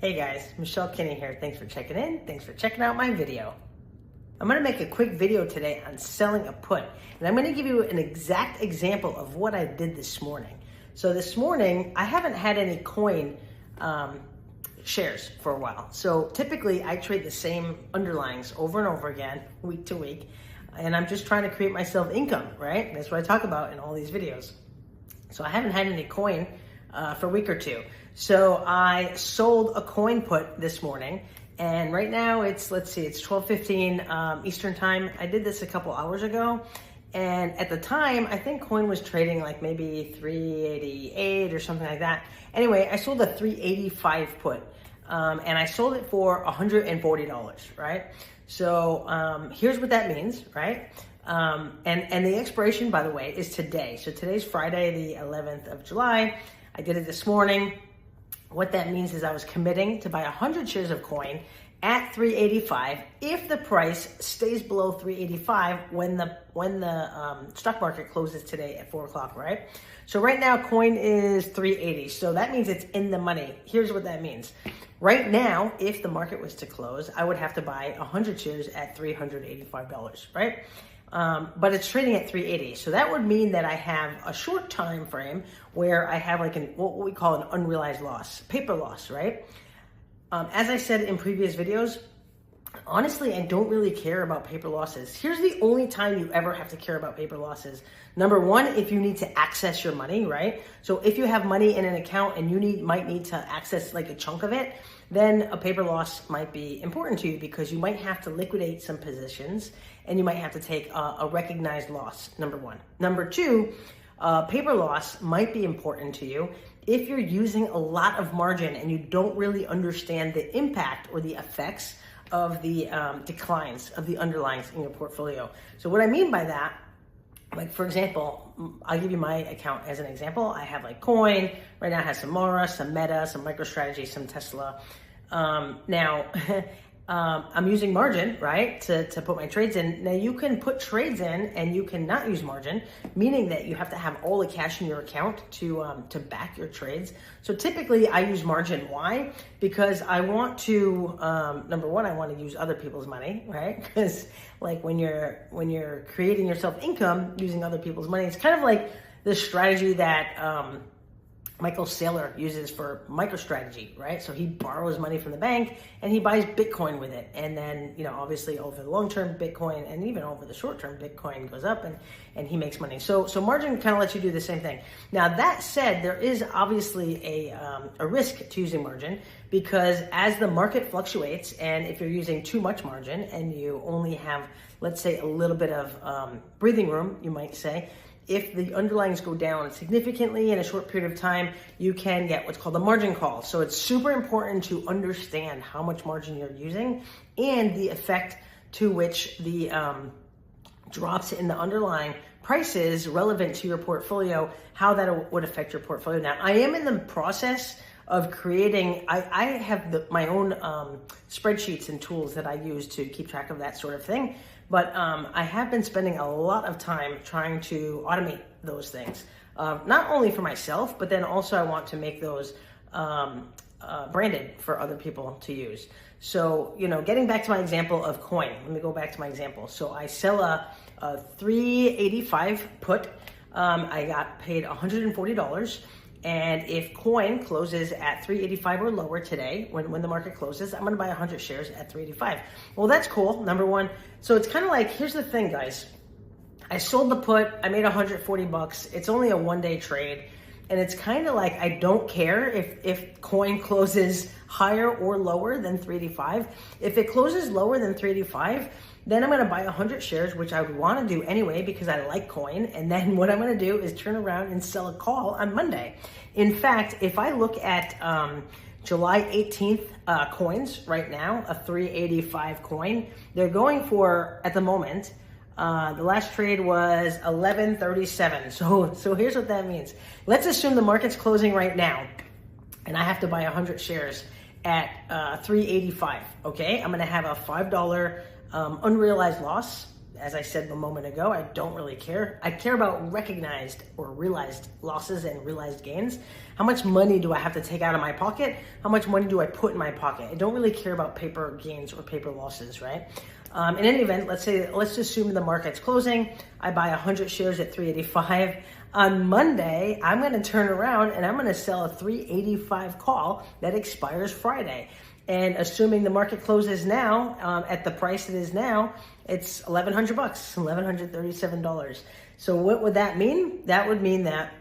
Hey guys, Michelle Kinney here. Thanks for checking in. Thanks for checking out my video. I'm going to make a quick video today on selling a put, and I'm going to give you an exact example of what I did this morning. So this morning, I haven't had any coin shares for a while. So typically I trade the same underlyings over and over again, week to week, and I'm just trying to create myself income, right? That's what I talk about in all these videos. So I haven't had any coin for a week or two. So I sold a coin put this morning, and right now it's, it's 12:15 Eastern time. I did this a couple hours ago, and at the time, I think coin was trading like maybe 388 or something like that. Anyway, I sold a 385 put, and I sold it for $140, right? So here's what that means, right? And the expiration, by the way, is today. So today's Friday, the 11th of July. I did it this morning. What that means is I was committing to buy 100 shares of coin at 385 if the price stays below 385 when the stock market closes today at 4 o'clock, right? So right now coin is 380, so that means it's in the money. Here's what that means. Right now, if the market was to close, I would have to buy 100 shares at $385, right? But it's trading at 380. So that would mean that I have a short time frame where I have like what we call an unrealized loss, paper loss, right? As I said in previous videos, honestly, I don't really care about paper losses. Here's the only time you ever have to care about paper losses. Number one, if you need to access your money, right? So if you have money in an account and you might need to access like a chunk of it, then a paper loss might be important to you because you might have to liquidate some positions and you might have to take a recognized loss, number one. Number two, paper loss might be important to you if you're using a lot of margin and you don't really understand the impact or the effects of the declines of the underlyings in your portfolio. So what I mean by that, like for example, I'll give you my account as an example. I have like coin, right now it has some Mara, some Meta, some MicroStrategy, some Tesla. Now, I'm using margin, right, to put my trades in. Now you can put trades in and you can not use margin, meaning that you have to have all the cash in your account to back your trades. So typically I use margin. Why? Because I want to, number one, I want to use other people's money, right? Because like when you're creating yourself income using other people's money, it's kind of like the strategy that, Michael Saylor uses for MicroStrategy, right? So he borrows money from the bank and he buys Bitcoin with it. And then, obviously over the long term, Bitcoin and even over the short term, Bitcoin goes up and he makes money. So margin kind of lets you do the same thing. Now that said, there is obviously a risk to using margin because as the market fluctuates and if you're using too much margin and you only have, let's say, a little bit of breathing room, you might say, if the underlyings go down significantly in a short period of time, you can get what's called a margin call. So it's super important to understand how much margin you're using and the effect to which the drops in the underlying prices relevant to your portfolio, how that would affect your portfolio. Now, I am in the process of creating, I have my own spreadsheets and tools that I use to keep track of that sort of thing. But I have been spending a lot of time trying to automate those things, not only for myself, but then also I want to make those branded for other people to use. So, getting back to my example of coin, let me go back to my example. So I sell a 385 put. I got paid $140. And if coin closes at 385 or lower today, when the market closes, I'm gonna buy 100 shares at 385. Well, that's cool, number one. So it's kind of like, here's the thing, guys. I sold the put, I made $140. It's only a one-day trade. And it's kind of like, I don't care if coin closes higher or lower than 385. If it closes lower than 385, then I'm gonna buy 100 shares, which I would wanna do anyway because I like coin. And then what I'm gonna do is turn around and sell a call on Monday. In fact, if I look at July 18th coins right now, a 385 coin, they're going for, at the moment, the last trade was 1137. So here's what that means. Let's assume the market's closing right now and I have to buy 100 shares at 385, okay? I'm gonna have a $5 unrealized loss as I said a moment ago, I don't really care. I care about recognized or realized losses and realized gains. How much money do I have to take out of my pocket? How much money do I put in my pocket? I don't really care about paper gains or paper losses, right? In any event, let's just assume the market's closing. I buy 100 shares at 385. On Monday, I'm going to turn around and I'm going to sell a 385 call that expires Friday. And assuming the market closes now at the price it is now, it's $1,100, $1,137. So what would that mean? That would mean that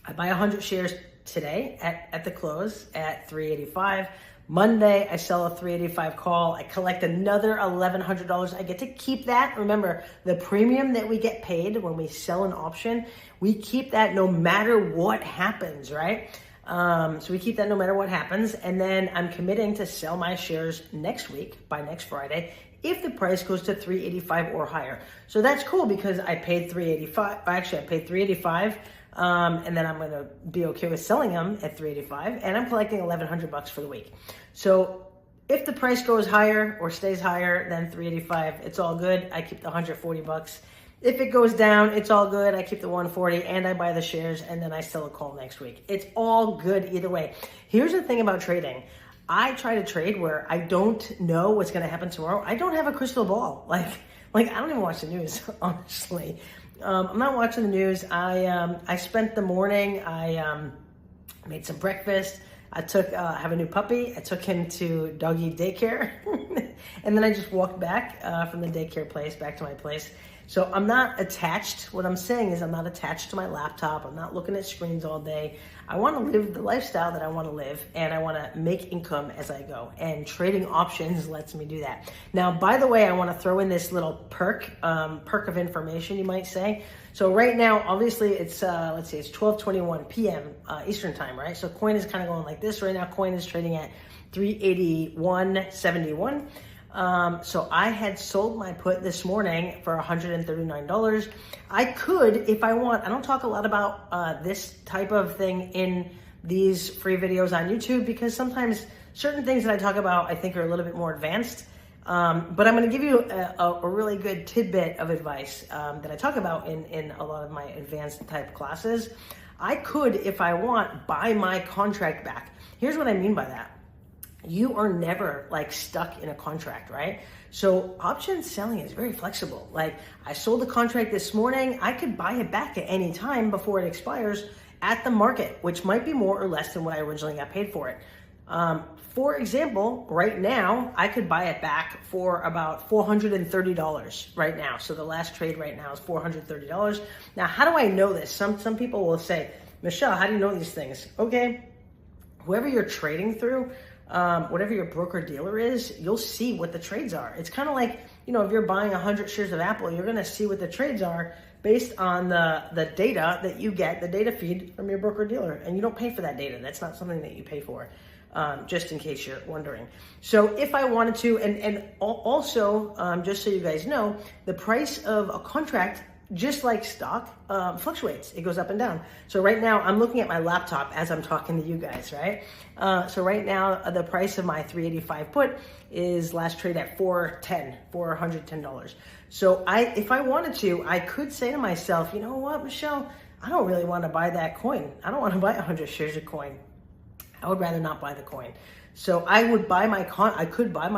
I buy 100 shares today at the close at 385. Monday, I sell a 385 call. I collect another $1,100. I get to keep that. Remember, the premium that we get paid when we sell an option, we keep that no matter what happens, right? So we keep that no matter what happens. And then I'm committing to sell my shares next week by next Friday if the price goes to 385 or higher. So that's cool because I paid 385. Actually, I paid 385. And then I'm going to be okay with selling them at 385, and I'm collecting $1,100 for the week. So if the price goes higher or stays higher than 385, it's all good. I keep the $140. If it goes down, it's all good. I keep the 140 and I buy the shares and then I sell a call next week. It's all good either way. Here's the thing about trading. I try to trade where I don't know what's going to happen tomorrow. I don't have a crystal ball. Like I don't even watch the news, honestly. I'm not watching the news. I spent the morning, I made some breakfast. I have a new puppy. I took him to doggy daycare. And then I just walked back from the daycare place back to my place. So I'm not attached. What I'm saying is I'm not attached to my laptop. I'm not looking at screens all day. I want to live the lifestyle that I want to live, and I want to make income as I go. And trading options lets me do that. Now, by the way, I want to throw in this little perk of information, you might say. So right now, obviously, it's let's see, it's 12:21 p.m. Eastern time, right? So coin is kind of going like this right now. Coin is trading at 381.71. So I had sold my put this morning for $139. I could, if I want, I don't talk a lot about this type of thing in these free videos on YouTube because sometimes certain things that I talk about I think are a little bit more advanced. But I'm going to give you a really good tidbit of advice that I talk about in a lot of my advanced type classes. I could, if I want, buy my contract back. Here's what I mean by that. You are never like stuck in a contract, right? So option selling is very flexible. Like I sold the contract this morning. I could buy it back at any time before it expires at the market, which might be more or less than what I originally got paid for it. For example, right now, I could buy it back for about $430 right now. So the last trade right now is $430. Now, how do I know this? Some people will say, Michelle, how do you know these things? Okay, whoever you're trading through, whatever your broker dealer is, you'll see what the trades are. It's kind of like, if you're buying 100 shares of Apple, you're going to see what the trades are based on the data that you get, the data feed from your broker dealer. And you don't pay for that data. That's not something that you pay for, just in case you're wondering. So if I wanted to, and also, just so you guys know, the price of a contract, just like stock, fluctuates. It goes up and down. So right now, I'm looking at my laptop as I'm talking to you guys, right? So right now, the price of my 385 put is last trade at $410. So if I wanted to, I could say to myself, you know what, Michelle, I don't really want to buy that coin. I don't want to buy 100 shares of coin. I would rather not buy the coin. So I could buy my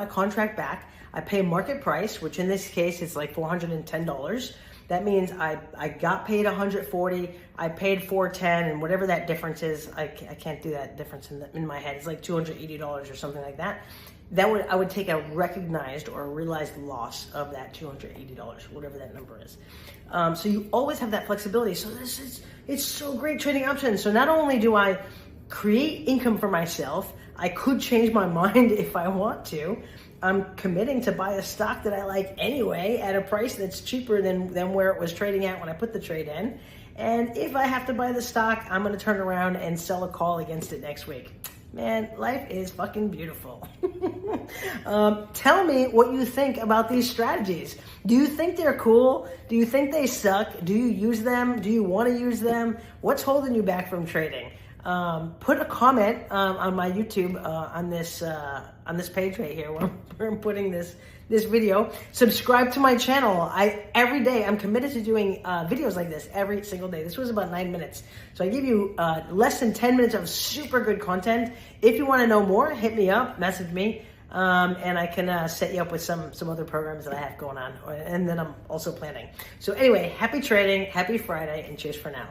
contract back. I pay market price, which in this case is like $410. That means I got paid $140, I paid $410, and whatever that difference is, I can't do that difference in my head. It's like $280 or something like that. I would take a recognized or a realized loss of that $280, whatever that number is. So you always have that flexibility. So it's so great trading options. So not only do I create income for myself, I could change my mind if I want to. I'm committing to buy a stock that I like anyway at a price that's cheaper than where it was trading at when I put the trade in. And if I have to buy the stock, I'm going to turn around and sell a call against it next week. Man, life is fucking beautiful. Tell me what you think about these strategies. Do you think they're cool? Do you think they suck? Do you use them? Do you want to use them? What's holding you back from trading? put a comment on my YouTube on this page right here where I'm putting this video. Subscribe to my channel. Every day I'm committed to doing videos like this every single day. This was about 9 minutes, so I give you less than 10 minutes of super good content. If you want to know more, hit me up, message me, and I can set you up with some other programs that I have going on, and then I'm also planning. So anyway, happy trading, happy Friday, and cheers for now.